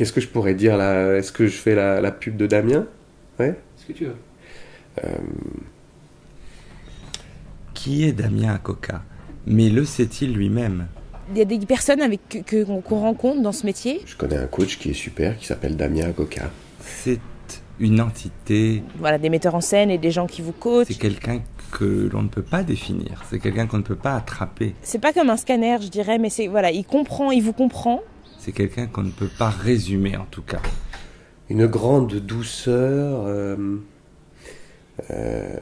Qu'est-ce que je pourrais dire là? Est-ce que je fais la pub de Damien? Ouais. Ce que tu veux. Qui est Damien Accoca? Mais le sait-il lui-même? Il y a des personnes qu'on rencontre dans ce métier. Je connais un coach qui est super, qui s'appelle Damien Accoca. C'est une entité. Voilà, des metteurs en scène et des gens qui vous coachent. C'est quelqu'un que l'on ne peut pas définir. C'est quelqu'un qu'on ne peut pas attraper. C'est pas comme un scanner, je dirais, mais c'est voilà, il vous comprend. C'est quelqu'un qu'on ne peut pas résumer, en tout cas. Une grande douceur,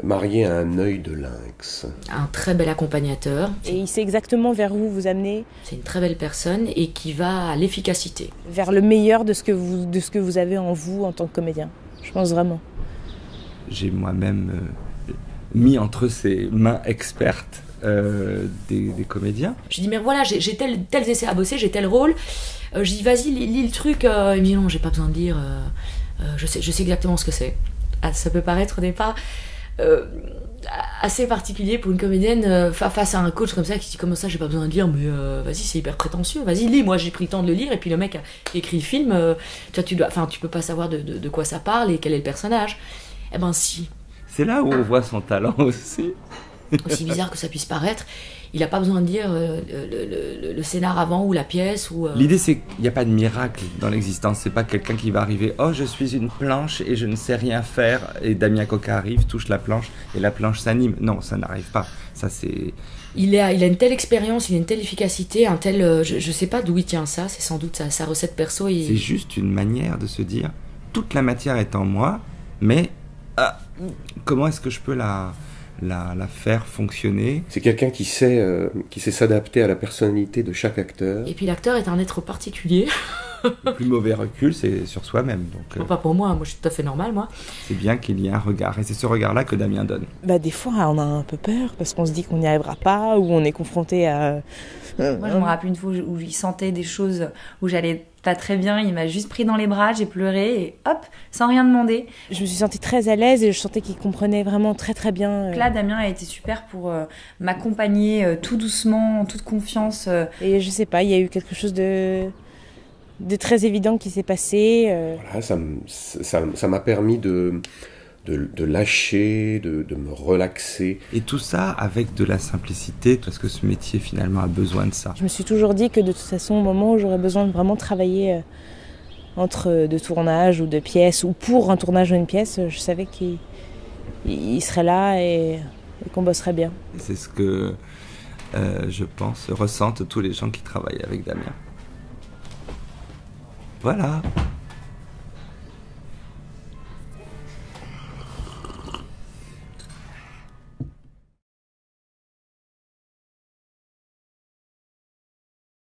mariée à un œil de lynx. Un très bel accompagnateur. Et il sait exactement vers où vous amener. C'est une très belle personne et qui va à l'efficacité. Vers le meilleur de ce que vous avez en vous en tant que comédien. Je pense vraiment. J'ai moi-même mis entre ses mains expertes des comédiens. Je dis mais voilà, j'ai tels essais à bosser, j'ai tel rôle. Je dis vas-y lis le truc. Il me dit non, j'ai pas besoin de lire. Je sais exactement ce que c'est. Ah, ça peut paraître au départ assez particulier pour une comédienne face à un coach comme ça qui dit comment ça j'ai pas besoin de lire, mais vas-y c'est hyper prétentieux, vas-y lis. Moi j'ai pris le temps de le lire et puis le mec qui écrit le film, tu peux pas savoir de quoi ça parle et quel est le personnage. Eh ben si. C'est là où on voit son talent aussi. Aussi bizarre que ça puisse paraître, il n'a pas besoin de lire le scénar avant ou la pièce. L'idée, c'est qu'il n'y a pas de miracle dans l'existence. C'est pas quelqu'un qui va arriver « Oh, je suis une planche et je ne sais rien faire » et Damien Accoca arrive, touche la planche et la planche s'anime. Non, ça n'arrive pas. Ça, c'est... Il a une telle expérience, il a une telle efficacité, un tel... je sais pas d'où il tient ça, c'est sans doute sa recette perso. C'est juste une manière de se dire « Toute la matière est en moi, mais comment est-ce que je peux la faire fonctionner ?» C'est quelqu'un qui sait s'adapter à la personnalité de chaque acteur. Et puis l'acteur est un être particulier. Le plus mauvais recul, c'est sur soi-même. Donc, pas pour moi je suis tout à fait normal, moi. C'est bien qu'il y ait un regard, et c'est ce regard-là que Damien donne. Des fois, on a un peu peur, parce qu'on se dit qu'on n'y arrivera pas, ou on est confronté à... Moi, je me rappelle une fois où il sentait des choses où j'allais pas très bien, il m'a juste pris dans les bras, j'ai pleuré et hop, sans rien demander. Je me suis sentie très à l'aise et je sentais qu'il comprenait vraiment très très bien. Là, Damien a été super pour m'accompagner tout doucement, en toute confiance. Et je sais pas, il y a eu quelque chose de très évident qui s'est passé. Voilà, ça m'a permis de lâcher, de me relaxer. Et tout ça avec de la simplicité, parce que ce métier finalement a besoin de ça. Je me suis toujours dit que de toute façon, au moment où j'aurais besoin de vraiment travailler entre deux tournages ou deux pièces, ou pour un tournage ou une pièce, je savais qu'il serait là et qu'on bosserait bien. C'est ce que, je pense, ressentent tous les gens qui travaillent avec Damien. Voilà.